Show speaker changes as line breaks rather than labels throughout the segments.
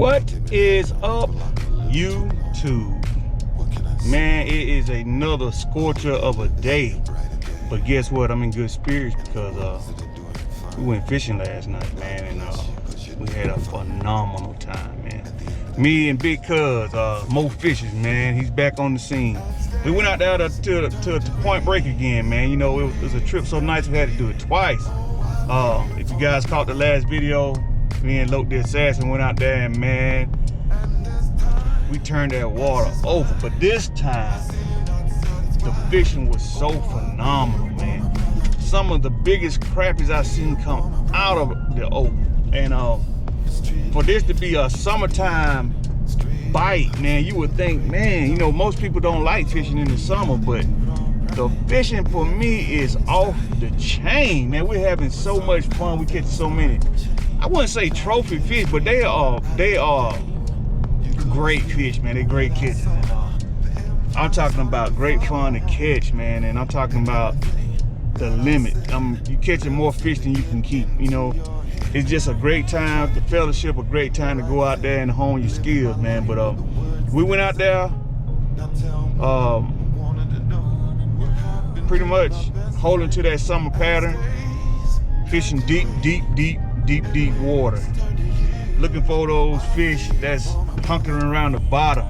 What is up, YouTube? Man, it is another scorcher of a day. But guess what? I'm in good spirits because we went fishing last night, man, and we had a phenomenal time, man. Me and Big Cuz, Mo Fishes, man, he's back on the scene. We went out there to Point Break again, man. You know, it was a trip so nice we had to do it twice. If you guys caught the last video, me and Loke the Assassin went out there and, man, we turned that water over. But this time, the fishing was so phenomenal, man. Some of the biggest crappies I've seen come out of the open. And for this to be a summertime bite, man, you would think, man, you know, most people don't like fishing in the summer, but the fishing for me is off the chain, man. We're having so much fun. We catch so many, I wouldn't say trophy fish, but they are great fish, man. They're great catches. I'm talking about great fun to catch, man, and I'm talking about the limit. You catching more fish than you can keep, you know. It's just a great time, the fellowship, a great time to go out there and hone your skills, man. But we went out there, pretty much holding to that summer pattern, fishing deep water, looking for those fish that's hunkering around the bottom.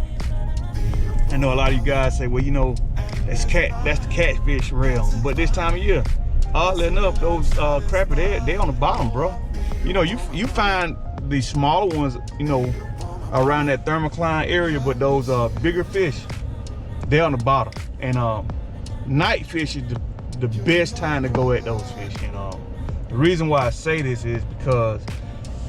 I know a lot of you guys say, well, you know, that's the catfish realm, but this time of year, oddly enough, those crappie, they on the bottom, bro. You know, you find the smaller ones, you know, around that thermocline area, but those bigger fish, they're on the bottom. And night fish is the best time to go at those fish. And the reason why I say this is because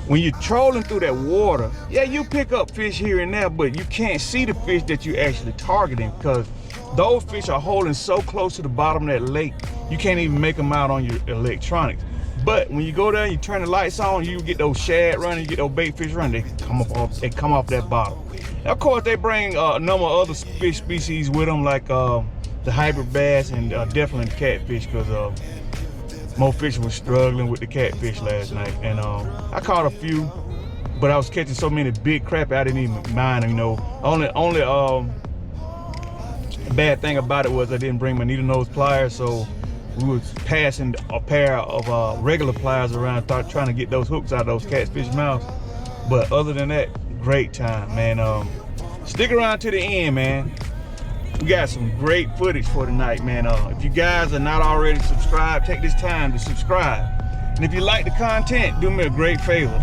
when you're trolling through that water, yeah, you pick up fish here and there, but you can't see the fish that you're actually targeting because those fish are holding so close to the bottom of that lake, you can't even make them out on your electronics. But when you go there, you turn the lights on, you get those shad running, you get those bait fish running, they come off that bottom. And of course, they bring a number of other fish species with them, like the hybrid bass and definitely the catfish, because Mo Fish was struggling with the catfish last night. And I caught a few, but I was catching so many big crappie, I didn't even mind, you know. Only bad thing about it was I didn't bring my needle nose pliers, so we was passing a pair of regular pliers around, trying to get those hooks out of those catfish mouths. But other than that, great time, man. Stick around to the end, man. We got some great footage for tonight, man. If you guys are not already subscribed, take this time to subscribe. And if you like the content, do me a great favor.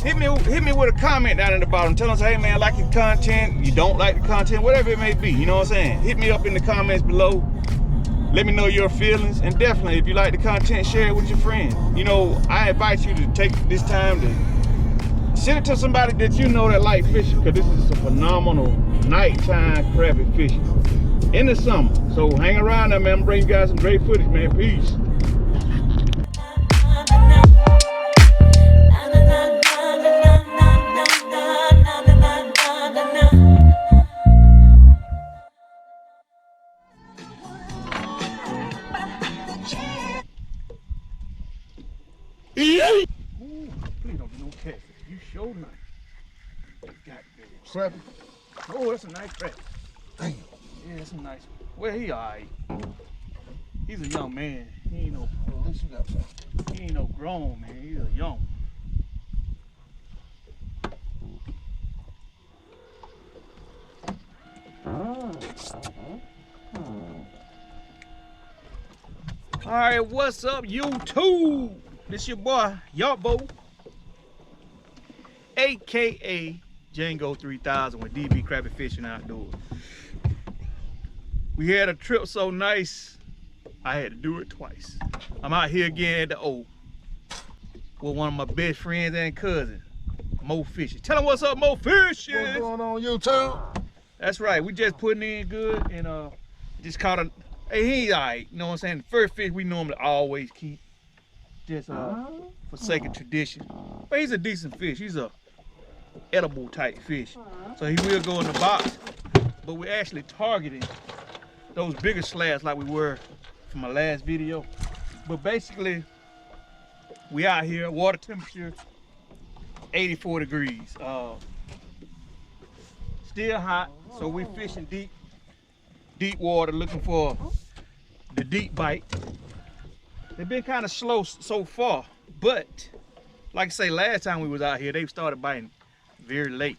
Hit me with a comment down in the bottom. Tell us, hey man, I like your content, you don't like the content, whatever it may be, you know what I'm saying? Hit me up in the comments below. Let me know your feelings, and definitely, if you like the content, share it with your friends. You know, I invite you to take this time to send it to somebody that you know that like fishing, because this is a phenomenal nighttime crappie fishing in the summer. So hang around there, man. I'm bringing you guys some great footage, man. Peace. Ooh, please don't be no catfish. You sure nice. Crappie. Oh, that's a nice crappie. Damn. Yeah, that's a nice one. Well, he alright. He's a young man. He ain't no. At least you got that. He ain't no grown man. He's a young one. Alright, what's up, YouTube? This your boy, Yabo, aka Django 3000 with DB Crappie Fishing Outdoors. We had a trip so nice, I had to do it twice. I'm out here again at the O with one of my best friends and cousins, Mo Fishing. Tell him what's up, Mo Fishing.
What's going on, YouTube?
That's right, we just putting in good and just caught a, hey, he alright, you know what I'm saying? The first fish we normally always keep, just for sake of tradition. But he's a decent fish. He's a edible type fish. So he will go in the box. But we're actually targeting those bigger slabs like we were from my last video. But basically, we out here, water temperature 84 degrees. still hot, so we're fishing deep water, looking for the deep bite. They've been kind of slow so far, but like I say, last time we was out here, they started biting very late.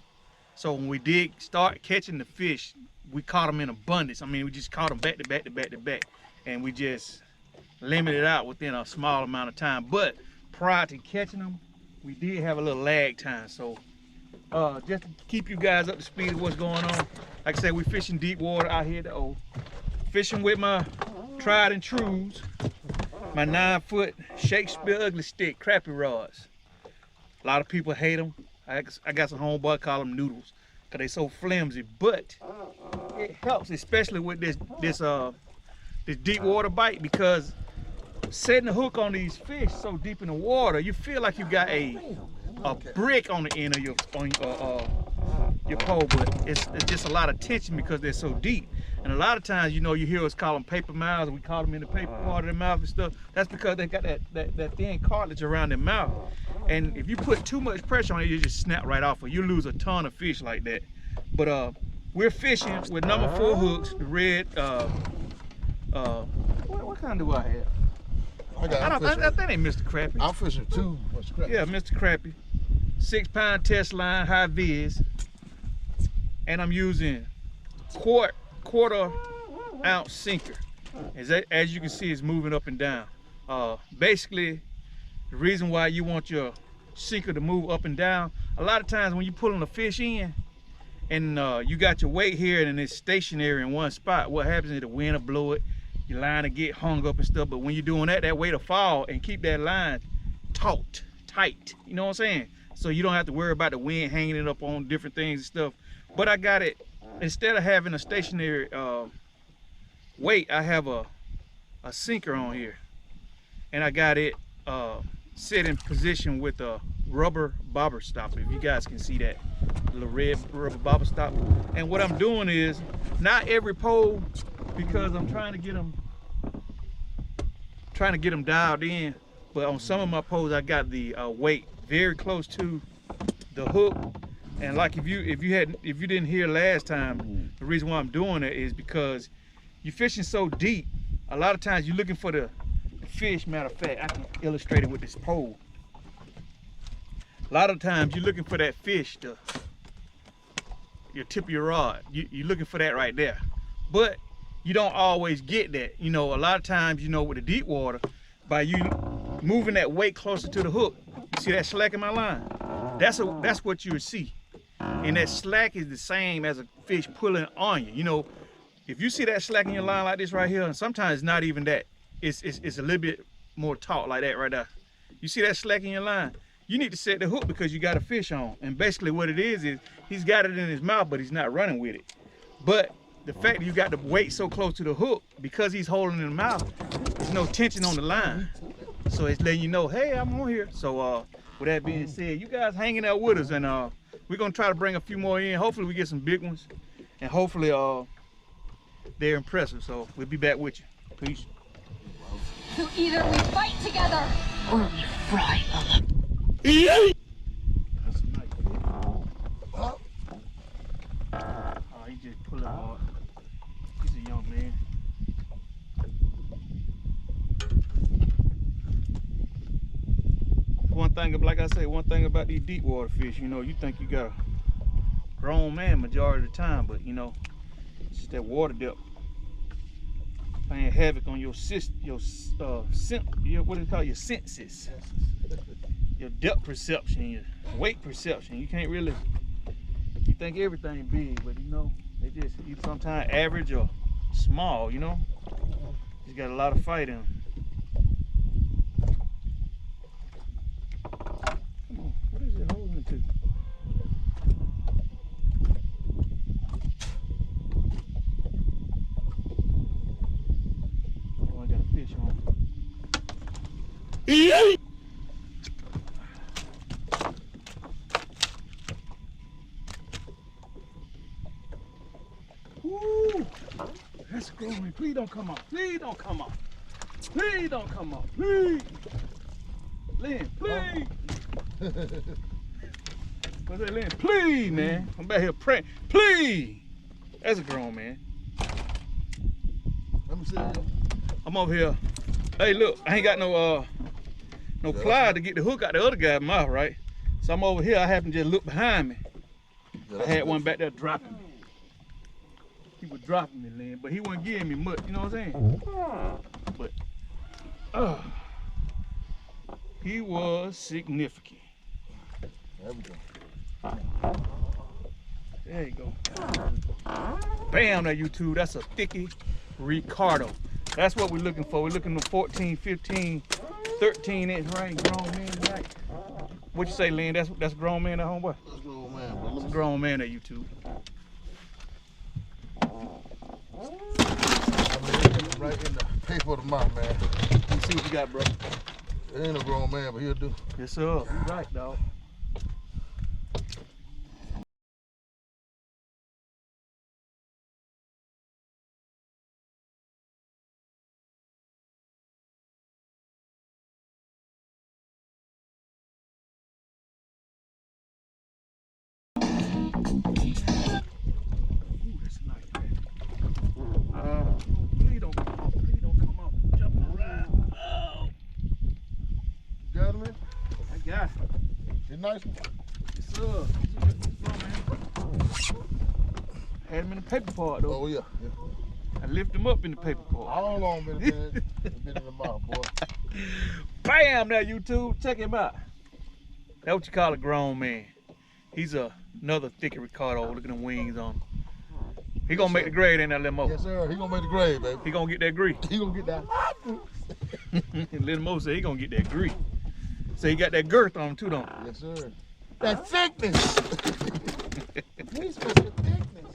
So when we did start catching the fish, we caught them in abundance. I mean, we just caught them back to back to back to back, and we just limited out within a small amount of time. But prior to catching them, we did have a little lag time. So just to keep you guys up to speed of what's going on, like I said, we fishing deep water out here at the O. Fishing with my tried and trues, my 9-foot Shakespeare ugly stick crappie rods. A lot of people hate them. I got some homeboy call them noodles because they so flimsy, but it helps, especially with this deep water bite, because setting the hook on these fish so deep in the water, you feel like you got a brick on the end of your pole, but it's just a lot of tension because they're so deep. And a lot of times, you know, you hear us call them paper mouths, and we call them in the paper part of their mouth and stuff. That's because they got that thin cartilage around their mouth. And if you put too much pressure on it, you just snap right off, or you lose a ton of fish like that. But we're fishing with number 4 hooks, the red, what kind do I have? I think they Mr. Crappie.
I'm fishing 2 Mr. Crappie.
Yeah, Mr. Crappie. 6-pound test line, high vis. And I'm using quarter ounce sinker. As you can see, it's moving up and down. Basically, the reason why you want your sinker to move up and down, a lot of times when you're pulling a fish in and you got your weight here and it's stationary in one spot, what happens is the wind will blow it, your line will get hung up and stuff. But when you're doing that weight will fall and keep that line taut, tight, you know what I'm saying? So you don't have to worry about the wind hanging it up on different things and stuff. But I got it, instead of having a stationary weight, I have a sinker on here, and I got it set in position with a rubber bobber stopper. If you guys can see that little red rubber bobber stopper. And what I'm doing is, not every pole, because I'm trying to get them dialed in, but on some of my poles I got the weight very close to the hook. And like if you didn't hear last time, the reason why I'm doing it is because you're fishing so deep, a lot of times you're looking for the fish. Matter of fact, I can illustrate it with this pole. A lot of times you're looking for that fish, your tip of your rod. You're looking for that right there. But you don't always get that. You know, a lot of times, you know, with the deep water, by you moving that weight closer to the hook, you see that slack in my line? That's what you would see. And that slack is the same as a fish pulling on you. You know, if you see that slack in your line like this right here, and sometimes it's not even that, it's a little bit more taut like that right there. You see that slack in your line, you need to set the hook because you got a fish on. And basically what it is he's got it in his mouth, but he's not running with it. But the fact that you got the weight so close to the hook, because he's holding it in the mouth, there's no tension on the line. So it's letting you know, hey, I'm on here. So with that being said, you guys hanging out with us, and we're gonna try to bring a few more in. Hopefully we get some big ones, and hopefully they're impressive. So we'll be back with you. Peace.
So either we fight together or we fry alone.
That's a nice fish. Oh, he just pulled it hard. He's a young man. One thing, like I say, one thing about these deep water fish, you know, you think you got a grown man majority of the time, but you know, it's just that water depth playing havoc on your senses, your depth perception, your weight perception. You can't really, you think everything big, but you know, they just either sometimes average or small, you know. Just got a lot of fight in them. Come on, what is it holding it to? Oh, I got a fish on. Woo! That's growing. Please don't come off. Please don't come off. Please don't come off. Please. Lynn, please. What's that, Lynn? Please, man. I'm back here praying. Please. That's a grown man.
Let me see.
I'm over here. Hey, look, I ain't got no plier to get the hook out the other guy's mouth, right? So I'm over here. I happen to just look behind me.
Yeah,
I had one back there dropping me. He was dropping me, Lynn, but he wasn't giving me much. You know what I'm saying? But he was significant.
There we go.
There you go. Bam, there, you two. That's a thicky Ricardo. That's what we're looking for. We're looking for 14, 15, 13-inch range grown man tonight. What you say, Lynn? That's a grown man, that homeboy?
That's a grown man, bro.
That's a grown man at YouTube.
I mean, it's right in the paper of the mouth, man.
Let me see what you got, bro.
It ain't a grown man, but he'll do.
Yes, sir. You right, dog. Please don't come off. Please don't come off. Jump around. Oh,
You got him in?
I got it.
He's nice one.
Yes, sir. Had him in the paper part, though.
Oh, yeah.
I lift him up in the paper part.
How long been in the mouth, boy?
Bam, there, YouTube. Check him out. That's what you call a grown man. He's another thicky Ricardo. Look at them wings on him. He gonna make the grade in that little mo.
Yes, sir. He gonna make the grade, baby.
He gonna get that grease.
He gonna get that.
Little Mo said he gonna get that grease. So he got that girth on him too, don't he?
Yes, sir. That thickness. He's supposed to thickness.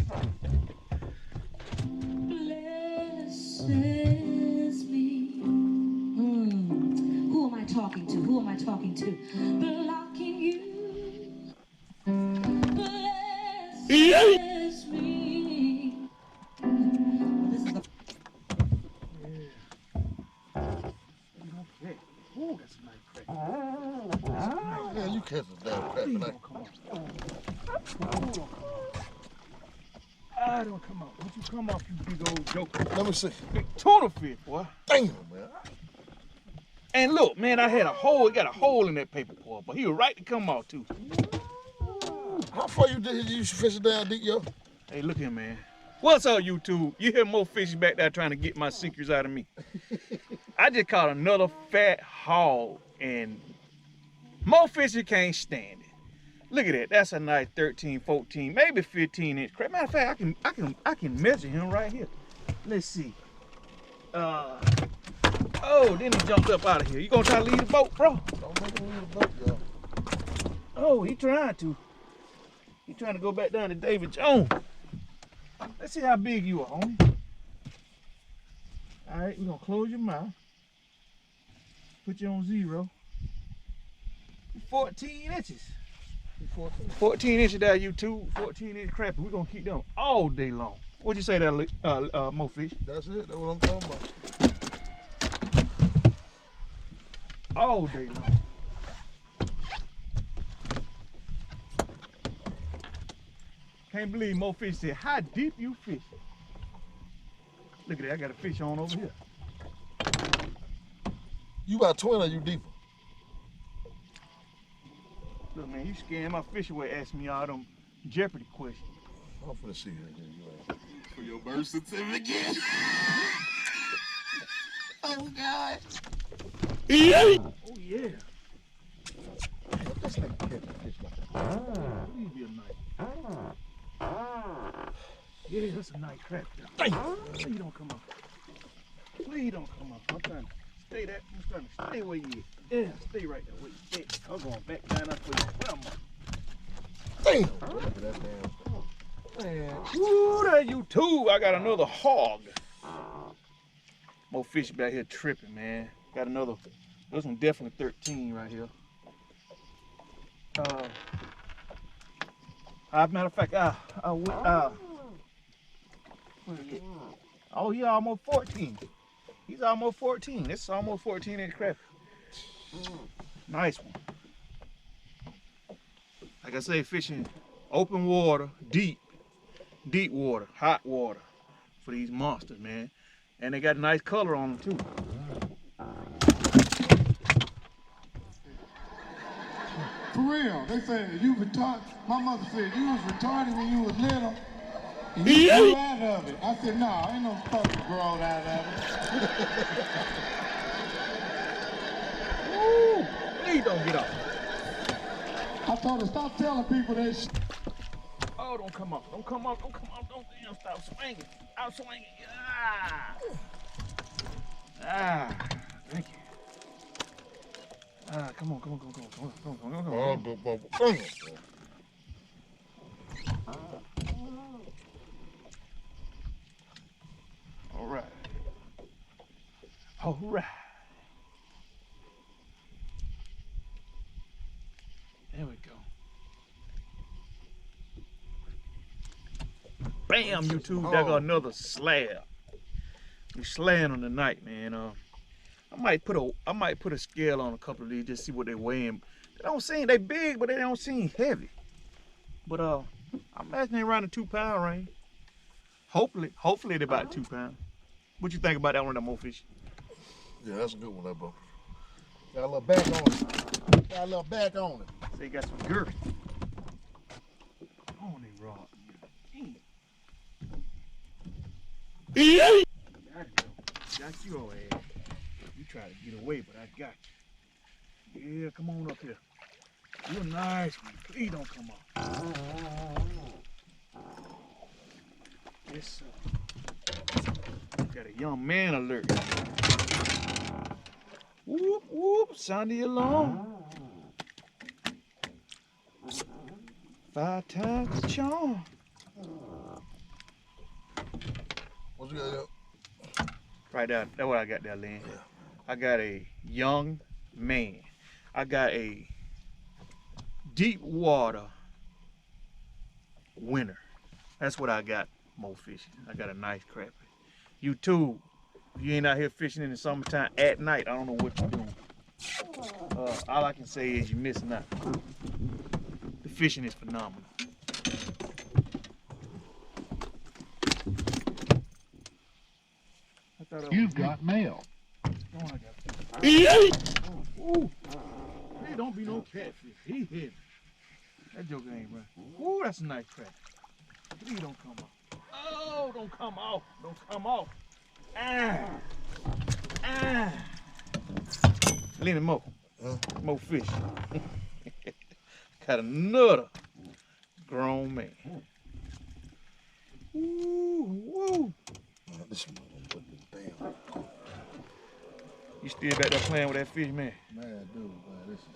Blesses me. Who am I talking to? Who am I talking to? Blocking you. Blesses me. This is the
Ooh, that's a nice crack.
Yeah, you catch a damn crap
Please
tonight.
don't come off. I don't come off. Don't you come off, you big old joker.
Let me see.
Big tuna fish, boy.
Damn, man.
And look, man, I had a hole. It got a hole in that paper part, but he was right to come off too.
How far you fish it down deep, yo?
Hey, look here, man. What's up, YouTube? You hear more fishes back there trying to get my secrets out of me. I just caught another fat hog, and more fishes can't stand it. Look at that. That's a nice 13, 14, maybe 15-inch crab. Matter of fact, I can measure him right here. Let's see. Oh, then he jumped up out of here. You gonna try to leave the boat, bro?
Don't make him leave the boat, yo.
Oh, he trying to. He trying to go back down to David Jones. Let's see how big you are, homie. All right, we're gonna close your mouth. Put you on 0. 14 inches. 14 inches there, YouTube. 14-inch crappie. We're gonna keep them all day long. What'd you say there, Mo Fish?
That's it. That's what I'm talking about.
All day long. Can't believe Mo Fish said, how deep you fish? Look at that, I got a fish on over here.
You about 20 or you deeper?
Look, man, you scaring my fish away asking me all them Jeopardy questions.
I'm finna see that.
For your birth certificate. Oh God.
Oh, yeah.
That's like catching fish like that.
Please be a nice. Yeah, that's a nice crap. Please don't come off. Please don't come off. I'm trying to stay that. I'm trying to stay where you at. Yeah, stay right there where you at. I'm going back down that way. Where am I?
Damn! Look at that damn. Man.
Ooh, there you too. I got another hog. More fish back here tripping, man. Got another. This one definitely 13 right here. As a matter of fact, oh, he almost 14. He's almost 14. This is almost 14-inch crappie. Nice one. Like I say, fishing open water, deep water, hot water for these monsters, man. And they got a nice color on them too.
For real, they say you retarded. My mother said you was retarded when you was little. And you grew out of it. I said, no, ain't no fucking growing out of it.
Woo! Please don't get off.
I told her, stop telling people that shit.
Oh, don't come off. Don't come off. Don't come off. Don't damn stop swinging. Stop swinging. Ah. Ah. Thank you. Ah, come on. All right. All right. There we go. Bam, YouTube. There go another slab. We slaying on the night, man. I might put a scale on a couple of these just see what they weighing. They don't seem they big, but they don't seem heavy. But I'm imagining around the 2 pound range. Hopefully they're about 2 pounds. What you think about that one, that more fish?
Yeah, that's a good one, that bro. Got a little back on it. Got a little back on it.
So you got some girth. On they rod. Got your ass. You try to get away, but I got you. Yeah, come on up here. You're nice one. Please don't come off. Yes, sir. Got a young man alert. Whoop, whoop, sound the alarm. 5 times the charm.
What you got there?
Right there, that's what I got there, Lynn. Yeah. I got a young man. I got a deep water winner. That's what I got, more fishing. I got a nice crappie. You too, if you ain't out here fishing in the summertime at night, I don't know what you're doing. All I can say is you're missing out. The fishing is phenomenal.
You've got mail.
Oh, I got fish. Ooh. Hey, don't be no catfish. He heavy. That joker ain't right. Ooh, that's a nice crap. Please don't come off. Oh, don't come off. Don't come off. Lenny Mo. Mo fish. Got another grown man. Ooh, woo.
This one, damn.
You still back there playing with that fish, man?
Man, dude, man, this is.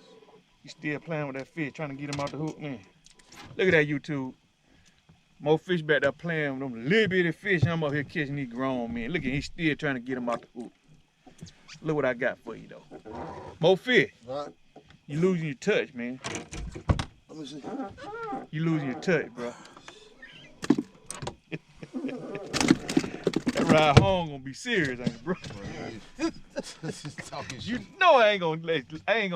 You still playing with that fish, trying to get him out the hook, man. Look at that, YouTube. More fish back there playing with them little bitty fish. I'm up here catching these grown men. Look at him, he's still trying to get him out the hook. Look what I got for you, though. More fish.
Right.
You losing your touch, man.
Let me see.
You losing your touch, bro. That ride home gonna be serious, ain't it, bro? You know I ain't gonna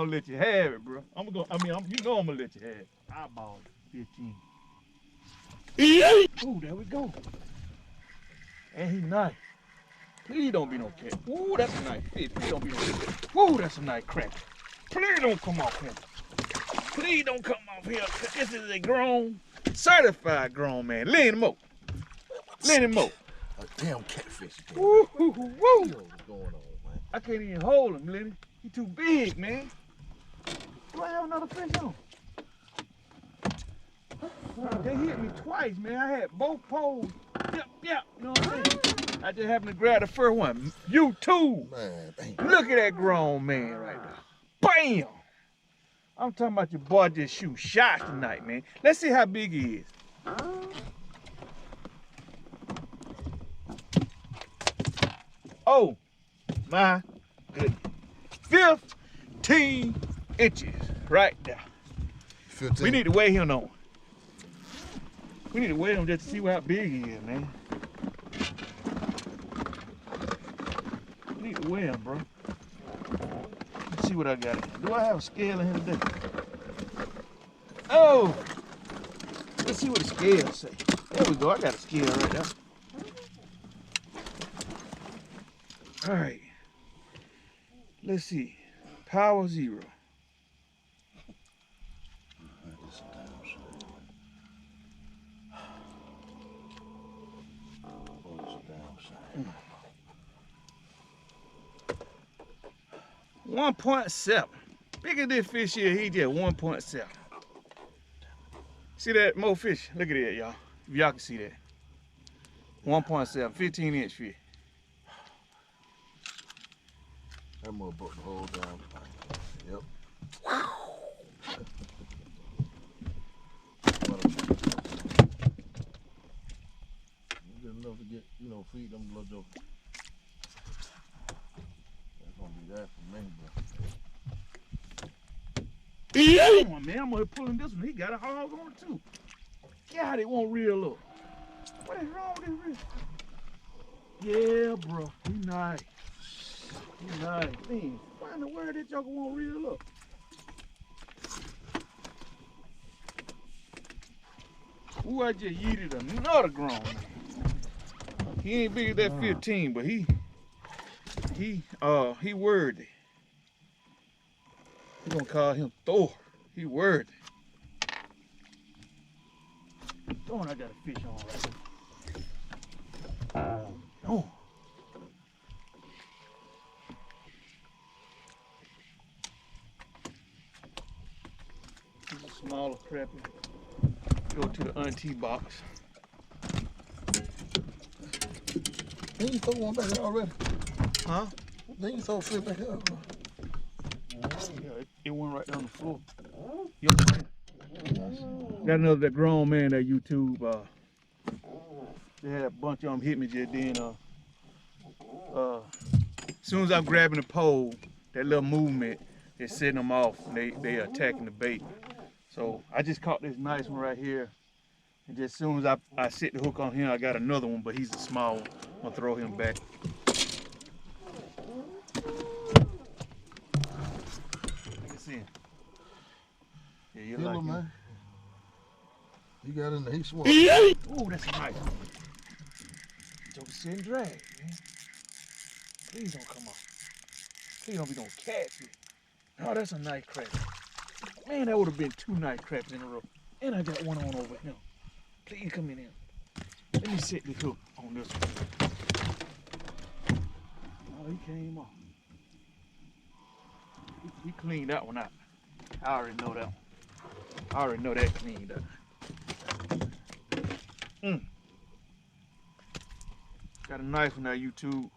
let you have it, bro. You know I'm gonna let you have it. I bought 15. Ooh, there we go. And he nice. Please don't be no cat. Ooh, that's a nice fish. Please don't be no cat. Ooh, that's a nice crack. Please don't come off here. Please don't come off here. This is a grown, certified grown man. Lenny Mo. Lenny Mo.
A damn catfish.
Woo, woo, woo.
What's going on, man?
I can't even hold him, Lenny. He too big, man. Do I have another fish on? They hit me twice, man. I had both poles. Yep. You know what I'm saying? I just happened to grab the first one. You too.
Man, dang.
Look at that grown man right there. Bam! I'm talking about your boy just shoot shots tonight, man. Let's see how big he is. Oh my goodness. 15 inches right there.
15.
We need to weigh him on. We need to weigh him just to see how big he is, man. We need to weigh him, bro. Let's see what I got. Do I have a scale in here today? Oh! Let's see what the scale say. There we go. I got a scale right there. All right. Let's see. Power 0.
This damn shit. Oh, this damn shit.
1.7. Bigger this fish here, he just 1.7. See that more fish? Look at that, y'all. If y'all can see that. 1.7, 15-inch fish.
That mother broke the whole damn thing. Yep. Good enough to get, feed them little jokers. That's gonna be that for me, bro.
Come on, man. I'm gonna pulling this one. He got a hog on it too. God, it won't reel up. What is wrong with this reel? Yeah, bro. He nice. He nice. Man, find the word that joker won't reel up. Ooh, I just yeeted another grown man. He ain't big as that 15, but he worthy. We gonna call him Thor. He worthy. Thor, I got a fish on right now. No. This is a smaller crappie. Go to the auntie box.
Didn't you throw one back there already?
Huh?
Didn't you throw a fish back there?
Yeah, it went right down the floor. Yo, got another that grown man that YouTube. They had a bunch of them hit me just then. As soon as I'm grabbing the pole, that little movement is setting them off. And they attacking the bait. So I just caught this nice one right here. And just as soon as I set the hook on him, I got another one, but he's a small one. I'm gonna throw him back. Yeah, you like him,
man. He got in there, he swung.
Ooh, that's a nice one. Joker sitting drag, man. Please don't come off. Please don't be gonna catch me. Oh, that's a nice crab. Man, that would have been 2 nice crabs in a row. And I got one on over here. Please come in here. Let me set the hook on this one. Oh, he came off. He cleaned that one out. I already know that one. I already know that cleaned up. Got a knife in that YouTube.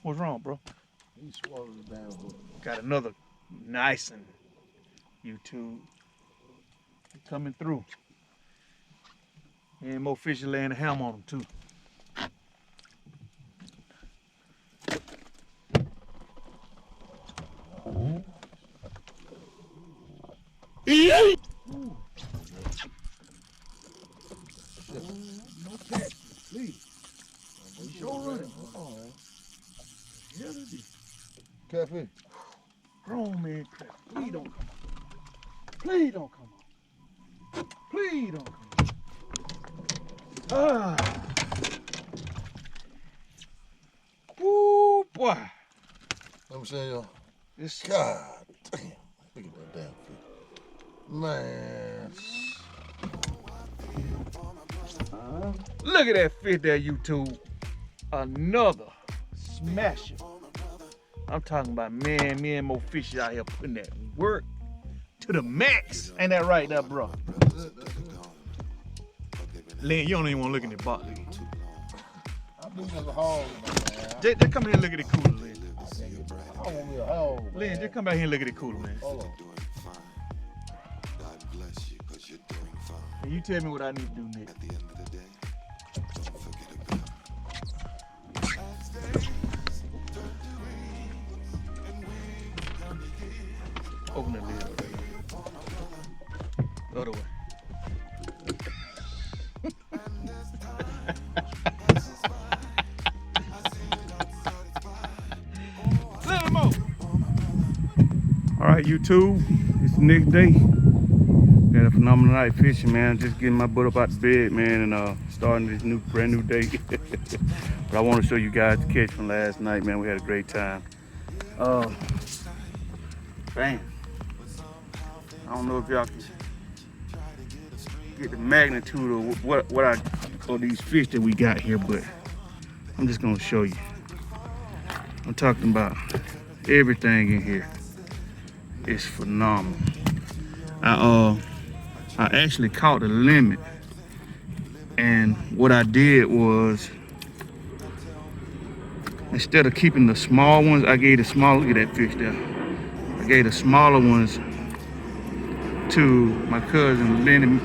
What's wrong, bro?
He swallowed the damn hook.
Got another nice one. YouTube. Coming through. And more fish laying a ham on them too. No catch, please. Sure running.
Catfish.
Grown man crap. Please don't come on. Please don't come on. Please don't come on. Ah. Woo, boy.
Let me see y'all.
This
God damn. Look at that damn fish. Man.
Look at that fish there, YouTube. Another smasher. I'm talking about, man, me and more fishes out here putting that work to the max. Ain't that right there, bro? Lynn, you don't even want to look in the box.
I'm looking at the hog, man.
Just come here and look at the cooler, Lynn.
I want me a hog.
Lynn, just come back here and look at the cooler, man.
Hold on.
And you tell me what I need to do next. Open the lid. The other way. right, YouTube, it's the next day. Had a phenomenal night fishing, man. Just getting my butt up out the bed, man, and starting this brand new day. But I want to show you guys the catch from last night, man. We had a great time. Bam. I don't know if y'all can get the magnitude of what these fish that we got here, but I'm just gonna show you. I'm talking about everything in here. It's phenomenal. I actually caught the limit, and what I did was, instead of keeping the small ones, I gave the small, look at that fish there. I gave the smaller ones to my cousin Lenny,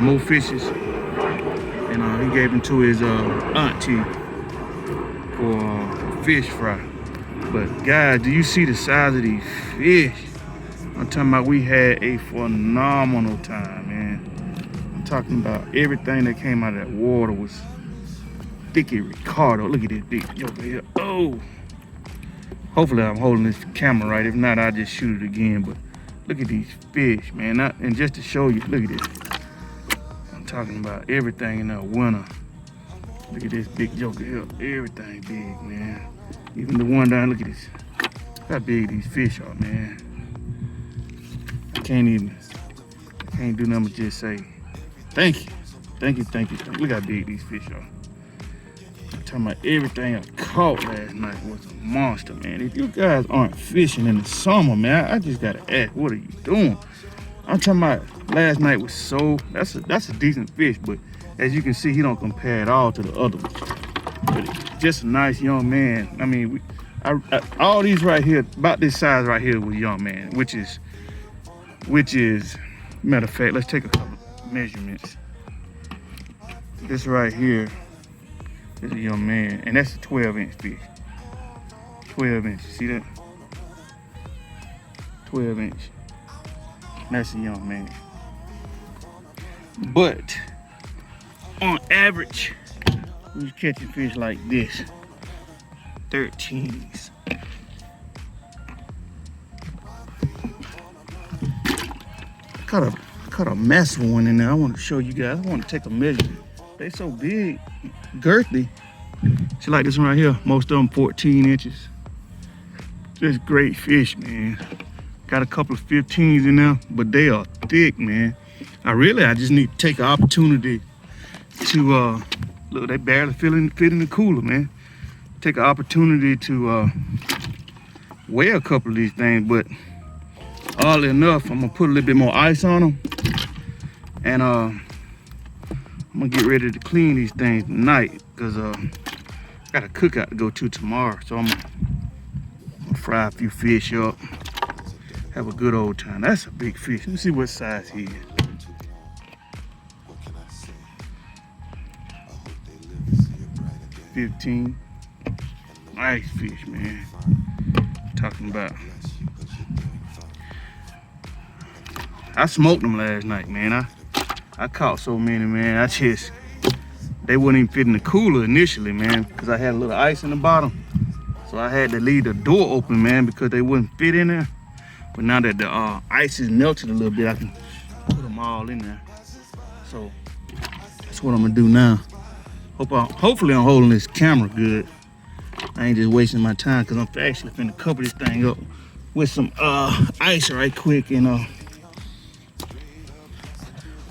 Mo Fishes, and he gave them to his auntie for fish fry. But guys, do you see the size of these fish? I'm talking about, we had a phenomenal time, man. I'm talking about everything that came out of that water was thicky Ricardo. Look at this big joker here. Oh, hopefully I'm holding this camera right. If not, I'll just shoot it again. But look at these fish, man. And just to show you, look at this. I'm talking about everything in the winter. Look at this big joker here. Everything big, man. Even the one down, look at this. Look how big these fish are, man. I can't do nothing but just say thank you. Thank you. Look how big these fish are. I'm talking about everything I caught last night was a monster, man. If you guys aren't fishing in the summer, man, I just gotta ask, what are you doing? I'm talking about last night was that's a decent fish, but as you can see, he don't compare at all to the other ones. But just a nice young man. I mean, all these right here, about this size right here, was young man, which is, matter of fact, let's take a couple measurements. This right here is a young man, and that's a 12-inch fish. 12 inch, see that? 12 inch. That's a young man. But on average, we're catching fish like this, 13s. Caught a massive one in there. I want to show you guys. I want to take a measurement. They so big, girthy. See, like this one right here. Most of them 14 inches. Just great fish, man. Got a couple of 15s in there, but they are thick, man. I just need to take an opportunity to look. They barely fit in the cooler, man. Take an opportunity to weigh a couple of these things, but oddly enough, I'm gonna put a little bit more ice on them, and I'm gonna get ready to clean these things tonight, because got a cookout to go to tomorrow. So I'm gonna fry a few fish up, have a good old time. That's a big fish. Let me see what size he is. 15. Nice fish, man. Talking about, I smoked them last night, man. I caught so many, man. They wouldn't even fit in the cooler initially, man, because I had a little ice in the bottom. So I had to leave the door open, man, because they wouldn't fit in there. But now that the ice is melted a little bit, I can put them all in there. So that's what I'm gonna do now. Hopefully I'm holding this camera good. I ain't just wasting my time, because I'm actually finna cover this thing up with some ice right quick, and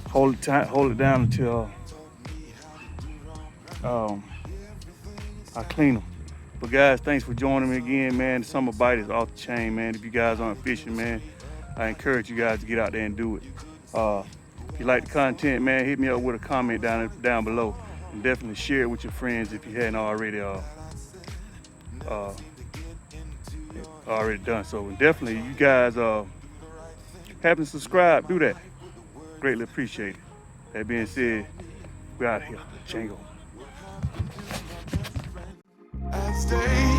hold it down until I clean them. But guys, thanks for joining me again, man. The summer bite is off the chain, man. If you guys aren't fishing, man, I encourage you guys to get out there and do it. If you like the content, man, hit me up with a comment down below, and definitely share it with your friends if you hadn't already done so. And definitely, you guys haven't subscribed, do that. Greatly appreciate it. That being said, we're out here. Django.
I stay